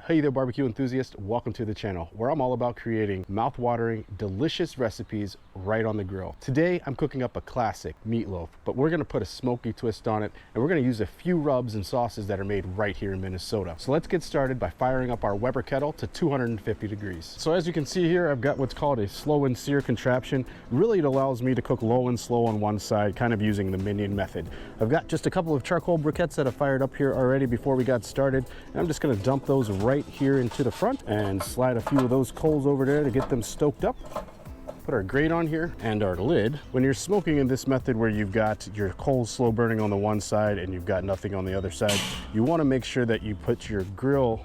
Hey there, barbecue enthusiast. Welcome to the channel where I'm all about creating mouth-watering, delicious recipes right on the grill. Today, I'm cooking up a classic meatloaf, but we're gonna put a smoky twist on it, and we're gonna use a few rubs and sauces that are made right here in Minnesota. So let's get started by firing up our Weber kettle to 250 degrees. So as you can see here, I've got what's called a slow and sear contraption. Really, it allows me to cook low and slow on one side, kind of using the minion method. I've got just a couple of charcoal briquettes that I fired up here already before we got started, and I'm just gonna dump those right here into the front and slide a few of those coals over there to get them stoked up. Put our grate on here and our lid. When you're smoking in this method where you've got your coals slow burning on the one side and you've got nothing on the other side, you want to make sure that you put your grill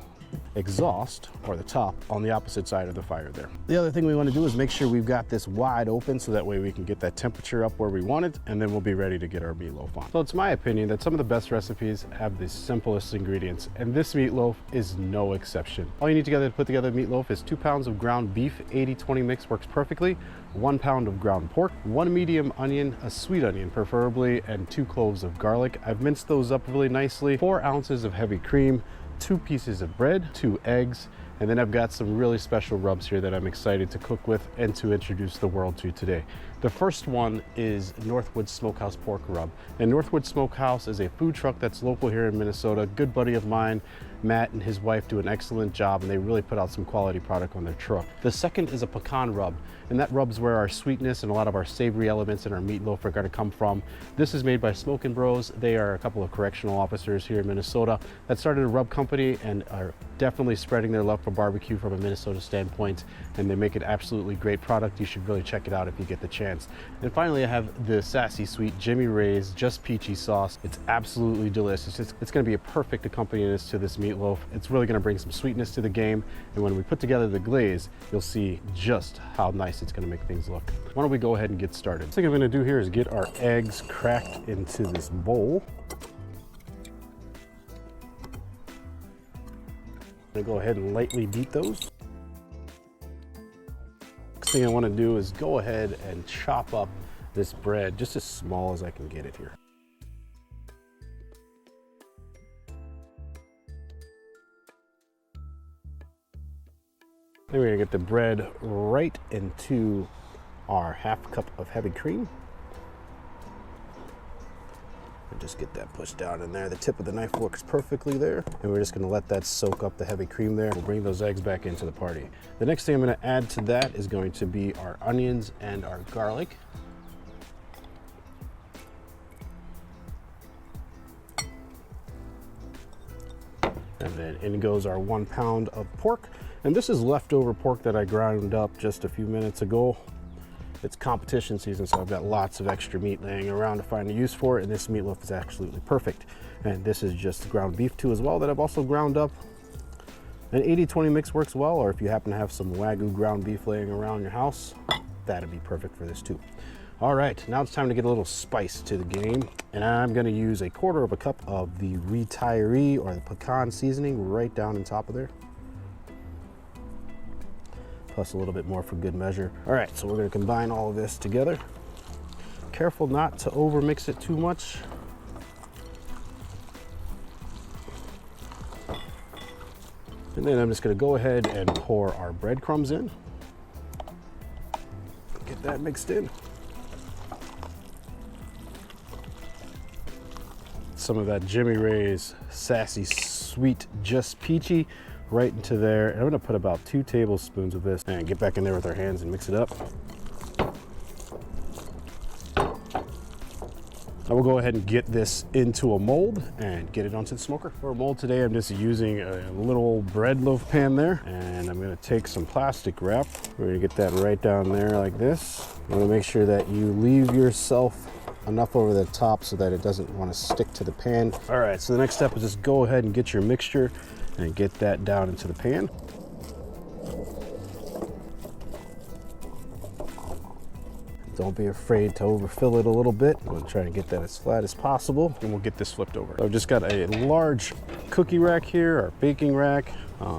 exhaust or the top on the opposite side of the fire there. The other thing we want to do is make sure we've got this wide open so that way we can get that temperature up where we want it, and then we'll be ready to get our meatloaf on. So it's my opinion that some of the best recipes have the simplest ingredients, and this meatloaf is no exception. All you need to put together a meatloaf is 2 pounds of ground beef. 80-20 mix works perfectly. 1 pound of ground pork, 1 medium onion, a sweet onion preferably, and 2 cloves of garlic. I've minced those up really nicely. 4 ounces of heavy cream, 2 pieces of bread, 2 eggs, and then I've got some really special rubs here that I'm excited to cook with and to introduce the world to today. The first one is Northwood Smokehouse pork rub. And Northwood Smokehouse is a food truck that's local here in Minnesota. Good buddy of mine, Matt, and his wife do an excellent job, and they really put out some quality product on their truck. The second is a pecan rub, and that rub's where our sweetness and a lot of our savory elements in our meatloaf are going to come from. This is made by Smokin' Bros. They are a couple of correctional officers here in Minnesota that started a rub company and are definitely spreading their love for barbecue from a Minnesota standpoint, and they make an absolutely great product. You should really check it out if you get the chance. And finally, I have the Sassy Sweet Jimmy Ray's Just Peachy sauce. It's absolutely delicious. It's going to be a perfect accompaniment to this meatloaf. It's really going to bring some sweetness to the game, and when we put together the glaze, you'll see just how nice it's going to make things look. Why don't we go ahead and get started? The thing I'm going to do here is get our eggs cracked into this bowl. I'm going to go ahead and lightly beat those. Next thing I want to do is go ahead and chop up this bread just as small as I can get it here. Then we're going to get the bread right into our ½ cup of heavy cream. And just get that pushed down in there. The tip of the knife works perfectly there. And we're just gonna let that soak up the heavy cream there. We'll bring those eggs back into the party. The next thing I'm gonna add to that is going to be our onions and our garlic. And then in goes our 1 pound of pork. And this is leftover pork that I ground up just a few minutes ago. It's competition season, so I've got lots of extra meat laying around to find a use for it, and this meatloaf is absolutely perfect. And this is just ground beef too as well that I've also ground up. An 80-20 mix works well, or if you happen to have some Wagyu ground beef laying around your house, that'd be perfect for this too. All right, now it's time to get a little spice to the game, and I'm gonna use 1/4 cup of the retiree or the pecan seasoning right down on top of there. Plus a little bit more for good measure. All right, so we're gonna combine all of this together. Careful not to over mix it too much. And then I'm just gonna go ahead and pour our breadcrumbs in. Get that mixed in. Some of that Jimmy Ray's Sassy Sweet Just Peachy right into there. And I'm gonna put about 2 tablespoons of this and get back in there with our hands and mix it up. I will go ahead and get this into a mold and get it onto the smoker. For a mold today, I'm just using a little bread loaf pan there, and I'm gonna take some plastic wrap. We're gonna get that right down there like this. You wanna make sure that you leave yourself enough over the top so that it doesn't want to stick to the pan. All right, so the next step is just go ahead and get your mixture and get that down into the pan. Don't be afraid to overfill it a little bit. I'm gonna try to get that as flat as possible, and we'll get this flipped over. So I've just got a large cookie rack here, or baking rack,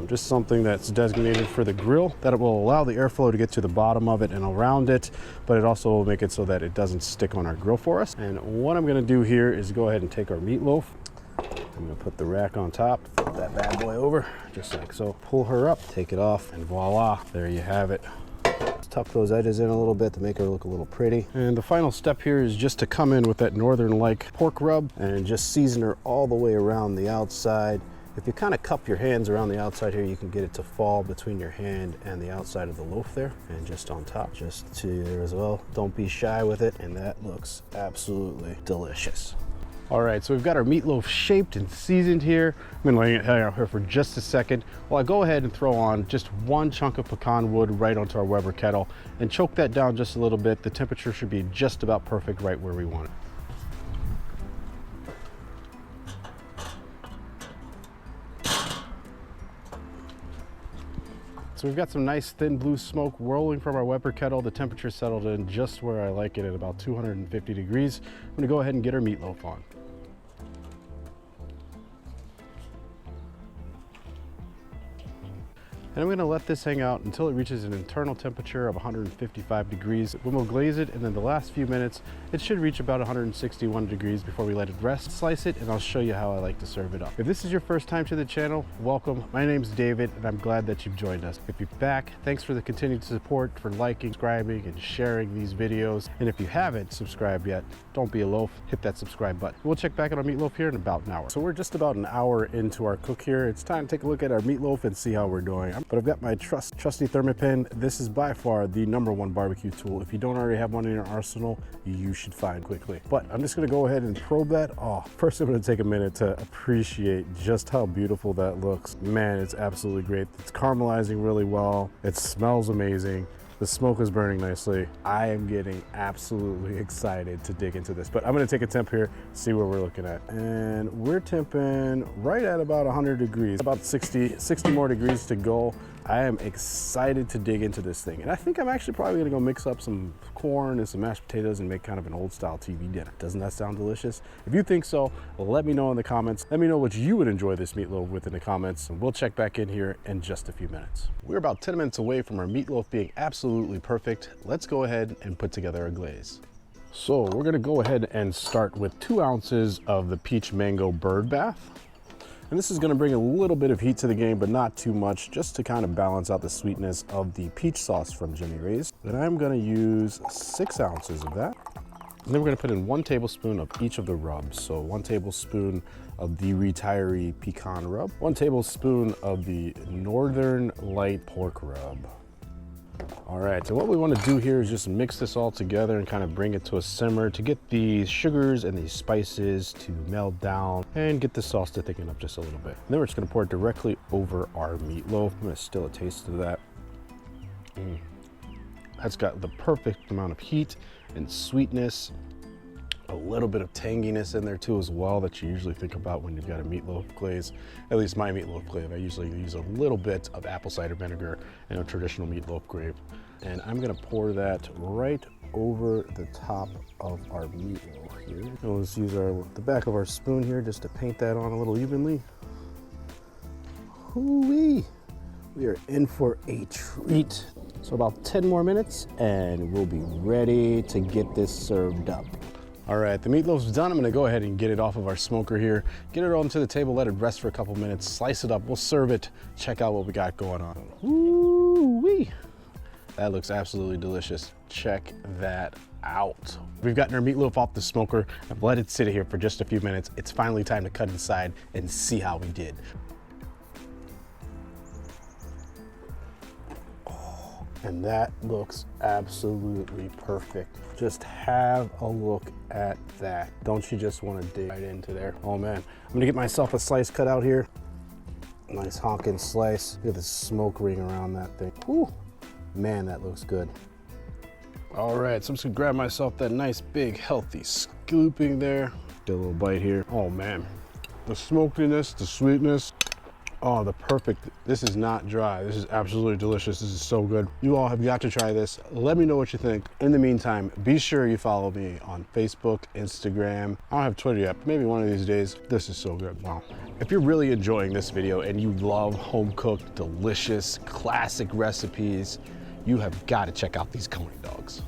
just something that's designated for the grill that will allow the airflow to get to the bottom of it and around it, but it also will make it so that it doesn't stick on our grill for us. And what I'm gonna do here is go ahead and take our meatloaf. I'm gonna put the rack on top. flip that bad boy over, just like so. Pull her up, take it off, and voila, there you have it. Let's tuck those edges in a little bit to make her look a little pretty. And the final step here is just to come in with that northern-like pork rub and just season her all the way around the outside. If you kind of cup your hands around the outside here, you can get it to fall between your hand and the outside of the loaf there, and just on top, just to there as well. Don't be shy with it, and that looks absolutely delicious. All right, so we've got our meatloaf shaped and seasoned here. I'm gonna lay it out here for just a second while I go ahead and throw on just one chunk of pecan wood right onto our Weber kettle and choke that down just a little bit. The temperature should be just about perfect right where we want it. So we've got some nice thin blue smoke rolling from our Weber kettle. The temperature settled in just where I like it at about 250 degrees. I'm gonna go ahead and get our meatloaf on. And I'm gonna let this hang out until it reaches an internal temperature of 155 degrees. When we'll glaze it, and then the last few minutes, it should reach about 161 degrees before we let it rest. Slice it, and I'll show you how I like to serve it up. If this is your first time to the channel, welcome. My name's David, and I'm glad that you've joined us. If you're back, thanks for the continued support, for liking, subscribing, and sharing these videos. And if you haven't subscribed yet, don't be a loaf, hit that subscribe button. We'll check back on our meatloaf here in about an hour. So we're just about an hour into our cook here. It's time to take a look at our meatloaf and see how we're doing. But I've got my trusty Thermopin. This is by far the #1 barbecue tool. If you don't already have one in your arsenal, you should find quickly. But I'm just gonna go ahead and probe that. Oh, first I'm gonna take a minute to appreciate just how beautiful that looks. Man, it's absolutely great. It's caramelizing really well. It smells amazing. The smoke is burning nicely. I am getting absolutely excited to dig into this, but I'm gonna take a temp here, see what we're looking at. And we're temping right at about 100 degrees, about 60 more degrees to go. I am excited to dig into this thing. And I think I'm actually probably gonna go mix up some corn and some mashed potatoes and make kind of an old style TV dinner. Doesn't that sound delicious? If you think so, let me know in the comments. Let me know what you would enjoy this meatloaf with in the comments, and we'll check back in here in just a few minutes. We're about 10 minutes away from our meatloaf being absolutely perfect. Let's go ahead and put together a glaze. So we're gonna go ahead and start with 2 ounces of the peach mango bird bath. And this is gonna bring a little bit of heat to the game, but not too much, just to kind of balance out the sweetness of the peach sauce from Jimmy Ray's. And I'm gonna use 6 ounces of that. And then we're gonna put in 1 tablespoon of each of the rubs. So 1 tablespoon of the retiree pecan rub, 1 tablespoon of the northern light pork rub. All right, so what we want to do here is just mix this all together and kind of bring it to a simmer to get the sugars and the spices to melt down and get the sauce to thicken up just a little bit. And then we're just going to pour it directly over our meatloaf. I'm going to still a taste of that. That's got the perfect amount of heat and sweetness. A little bit of tanginess in there too as well that you usually think about when you've got a meatloaf glaze. At least my meatloaf glaze, I usually use a little bit of apple cider vinegar in a traditional meatloaf glaze. And I'm gonna pour that right over the top of our meatloaf here. And let's use the back of our spoon here just to paint that on a little evenly. Hoo-wee! We are in for a treat. So about 10 more minutes and we'll be ready to get this served up. All right, the meatloaf's done. I'm gonna go ahead and get it off of our smoker here, get it onto the table, let it rest for a couple minutes, slice it up, we'll serve it, check out what we got going on. Ooh-wee. That looks absolutely delicious. Check that out. We've gotten our meatloaf off the smoker. I've let it sit here for just a few minutes. It's finally time to cut inside and see how we did. And that looks absolutely perfect. Just have a look at that. Don't you just want to dig right into there? Oh man, I'm gonna get myself a slice cut out here. Nice honking slice. Look at the smoke ring around that thing. Whew. Man, that looks good. All right, so I'm just gonna grab myself that nice big healthy scooping there. Get a little bite here. Oh man, the smokiness, the sweetness. Oh, the perfect, this is not dry. This is absolutely delicious. This is so good. You all have got to try this. Let me know what you think. In the meantime, be sure you follow me on Facebook, Instagram. I don't have Twitter yet, but maybe one of these days. This is so good, wow. If you're really enjoying this video and you love home-cooked, delicious, classic recipes, you have got to check out these Coney dogs.